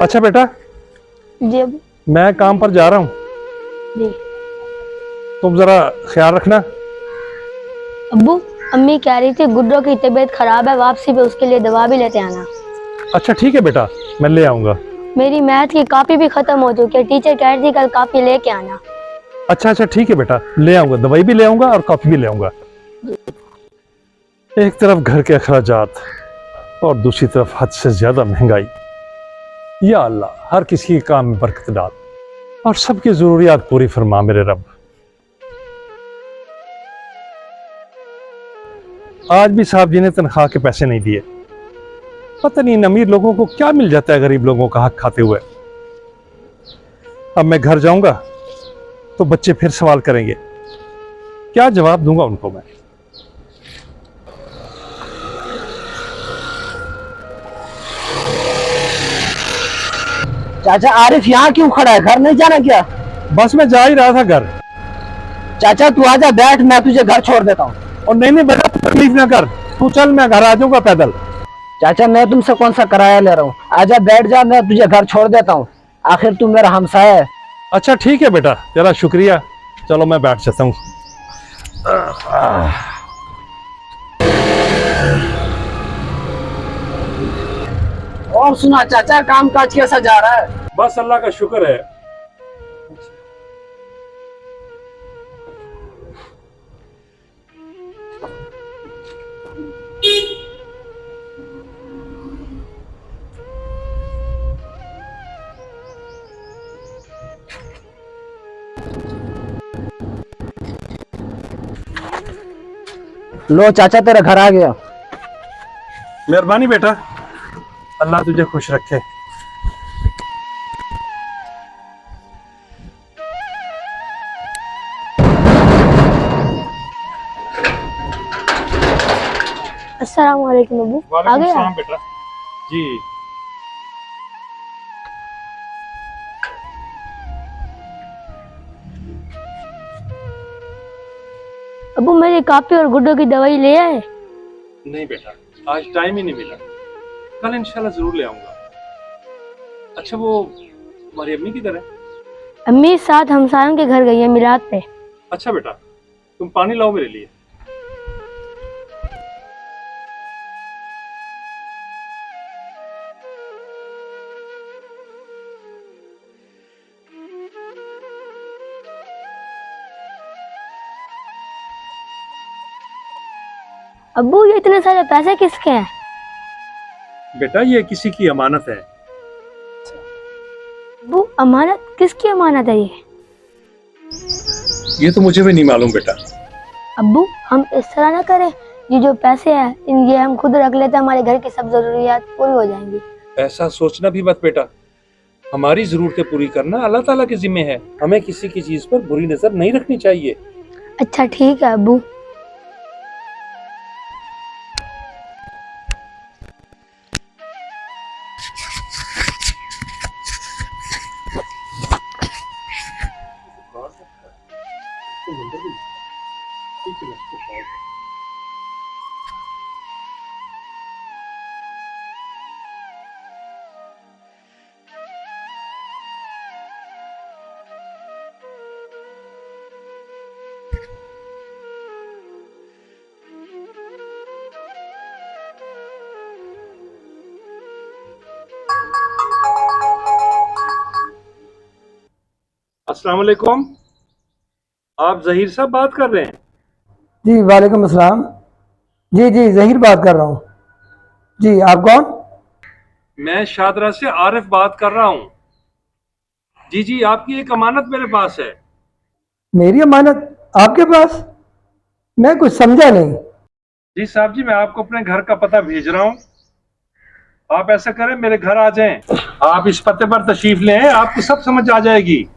अच्छा बेटा, जी अबू। मैं काम पर जा रहा हूँ, जी तुम जरा ख्याल रखना। अब्बू, अम्मी कह रही थी गुड्डो की तबीयत खराब है, वापसी पे उसके लिए दवा भी लेते आना। अच्छा ठीक है बेटा, मैं ले आऊंगा। मेरी मैथ की कॉपी भी खत्म हो चुकी है, टीचर कह रही थी कल कॉपी लेके आना। अच्छा अच्छा ठीक है बेटा, ले आऊंगा, दवाई भी ले आऊंगा और कॉपी भी ले आऊंगा। एक तरफ घर के अखराजात और दूसरी तरफ हद से ज्यादा महंगाई। या अल्लाह, हर किसी के काम में बरकत डाल और सबकी जरूरियात पूरी फरमा मेरे रब। आज भी साहब जी ने तनख्वाह के पैसे नहीं दिए। पता नहीं इन अमीर लोगों को क्या मिल जाता है गरीब लोगों का हक खाते हुए। अब मैं घर जाऊंगा तो बच्चे फिर सवाल करेंगे, क्या जवाब दूंगा उनको मैं। चाचा आरिफ यहाँ क्यों खड़ा है, घर नहीं जाना क्या? बस मैं जा ही रहा था घर। चाचा तू आजा, बैठ, मैं तुझे घर छोड़ देता हूँ। और नहीं नहीं बेटा, तकलीफ ना कर, तू चल, मैं घर आ जाऊंगा पैदल। चाचा मैं तुमसे कौन सा किराया ले रहा हूँ, आजा बैठ जा, मैं तुझे घर छोड़ देता हूँ। आखिर तू मेरा हमसाया है। अच्छा ठीक है बेटा, तेरा शुक्रिया, चलो मैं बैठ जाता हूँ। और सुना चाचा, काम काज कैसा जा रहा है? बस अल्लाह का शुक्र है। लो चाचा तेरा घर आ गया। मेहरबानी बेटा, अल्लाह तुझे खुश रखे। अस्सलाम वालेकुम अब्बू। आ गया? बेटा जी। अब्बू मेरी कॉपी और गुड्डो की दवाई ले आए? नहीं बेटा, आज टाइम ही नहीं मिला, कल इंशाल्लाह जरूर ले आऊंगा। अच्छा वो तुम्हारी अम्मी किधर है? अम्मी साथ हमसायों के घर गई है मिलाद पे। अच्छा बेटा, तुम पानी लाओ मेरे लिए। अब्बू ये इतने सारे पैसे किसके हैं? बेटा ये किसी की अमानत है। अब्बू अमानत किसकी अमानत है ये तो मुझे भी नहीं मालूम बेटा। अब्बू हम इस तरह ना करें, ये जो पैसे हैं ये हम खुद रख लेते हैं, हमारे घर की सब जरूरियात पूरी हो जाएंगी। ऐसा सोचना भी मत बेटा, हमारी जरूरतें पूरी करना अल्लाह ताला के जिम्मे है, हमें किसी की चीज पर बुरी नजर नहीं रखनी चाहिए। अच्छा ठीक है अब्बू। अस्सलाम वालेकुम, आप जहीर साहब बात कर रहे हैं? जी वालेकुम अस्सलाम। जी जी जहीर बात कर रहा हूँ। जी आप कौन? मैं शादरा से आरिफ बात कर रहा हूँ। जी जी, आपकी एक अमानत मेरे पास है। मेरी अमानत आपके पास? मैं कुछ समझा नहीं। जी साहब जी, मैं आपको अपने घर का पता भेज रहा हूँ, आप ऐसा करें मेरे घर आ जाएं, आप इस पते पर तशरीफ लें, आपको सब समझ आ जाएगी।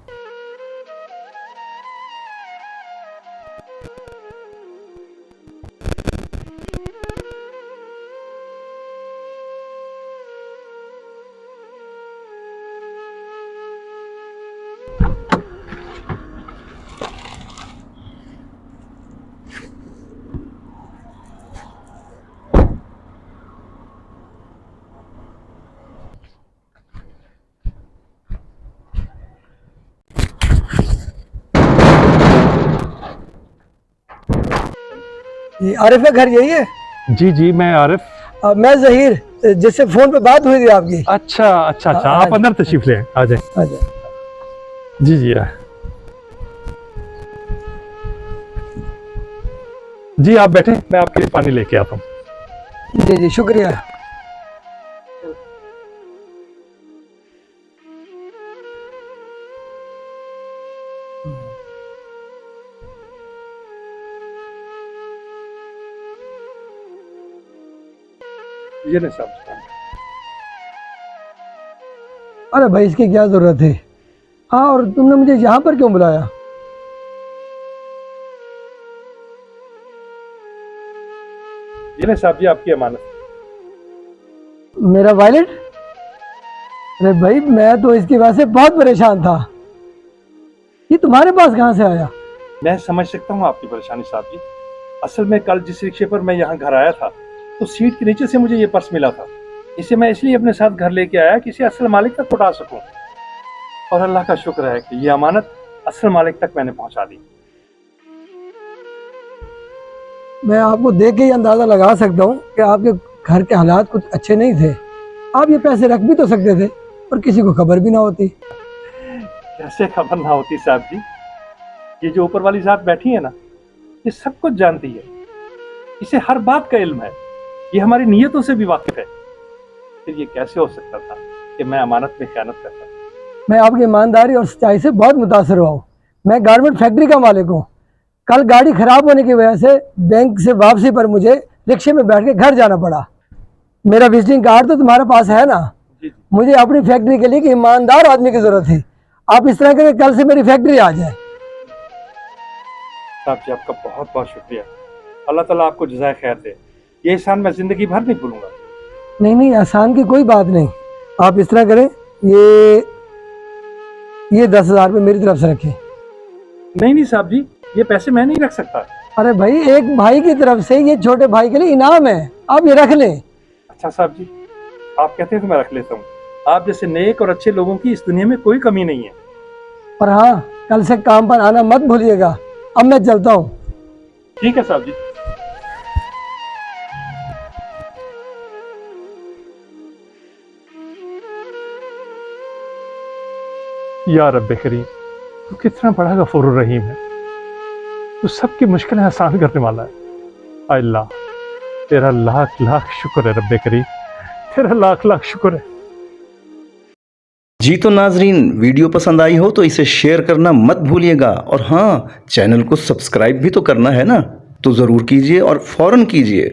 ये आरिफ का घर यही है? जी जी, मैं आरिफ। मैं जहीर, जिससे फोन पे बात हुई थी आपकी। अच्छा अच्छा अच्छा, हाँ, आप अंदर तशरीफ ले आ जाए। अच्छा, जी जी जी, आप बैठे, मैं आपके लिए पानी लेके आता हूँ। जी जी, शुक्रिया। ये नहीं साहब। अरे भाई, इसकी क्या जरूरत है? हाँ, और तुमने मुझे यहाँ पर क्यों बुलाया? ये नहीं साहब जी, आपकी अमानत। मेरा वॉलेट? अरे भाई, मैं तो इसकी वजह से बहुत परेशान था। ये तुम्हारे पास कहाँ से आया? मैं समझ सकता हूँ आपकी परेशानी साहब जी। असल में कल जिस रिक्शे पर मैं यहाँ घर आया था, तो सीट के नीचे से मुझे ये पर्स मिला था। इसे मैं इसलिए अपने साथ घर लेके आया कि इसे असल मालिक तक पहुँचा सकूं। और अल्लाह का शुक्र है कि ये अमानत असल मालिक तक मैंने पहुँचा दी। मैं आपको देख के ही अंदाजा लगा सकता हूँ कि आपके घर के हालात कुछ अच्छे नहीं थे। आप ये पैसे रख भी तो सकते थे और किसी को खबर भी ना होती। कैसे खबर ना होती साहब जी? ये जो ऊपर वाली जात बैठी है ना, ये सब कुछ जानती है। इसे हर बात का इल्म है। ये हमारी नीयतों से भी वाकिफ है। फिर ये कैसे हो सकता था कि मैं अमानत में खयानत करता? मैं आपकी ईमानदारी और सच्चाई से बहुत मुतासर हुआ हूँ। मैं गारमेंट फैक्ट्री का मालिक हूँ। कल गाड़ी खराब होने की वजह से बैंक से वापसी पर मुझे रिक्शे में बैठ के घर जाना पड़ा। मेरा विजिटिंग कार्ड तो तुम्हारे पास है ना? मुझे अपनी फैक्ट्री के लिए एक ईमानदार आदमी की जरूरत है। आप इस तरह करें, कल से मेरी फैक्ट्री आ जाए। साहब जी, आपका बहुत बहुत शुक्रिया। अल्लाह ताला आपको जज़ाए खैर दे। ये एहसान मैं जिंदगी भर नहीं भूलूंगा। नहीं नहीं, आसान की कोई बात नहीं। आप इस तरह करें, ये 10,000 रुपये मेरी तरफ से रखें। नहीं नहीं साहब जी, ये पैसे मैं नहीं रख सकता। अरे भाई, एक भाई की तरफ से ये छोटे भाई के लिए इनाम है, आप ये रख लें। अच्छा साहब जी, आप कहते हैं तो मैं रख लेता हूँ। आप जैसे नेक और अच्छे लोगों की इस दुनिया में कोई कमी नहीं है। और हाँ, कल से काम पर आना मत भूलिएगा। अब मैं चलता हूँ। ठीक है साहब जी। या रब्बे करीम, तू कितना बड़ा गफूर रहीम है। तू सबकी मुश्किलें आसान करने वाला है। अल्लाह, तेरा लाख लाख शुक्र है रब्बे करीम, तेरा लाख लाख शुक्र है। जी तो नाजरीन, वीडियो पसंद आई हो तो इसे शेयर करना मत भूलिएगा। और हाँ, चैनल को सब्सक्राइब भी तो करना है ना, तो ज़रूर कीजिए और फ़ौरन कीजिए।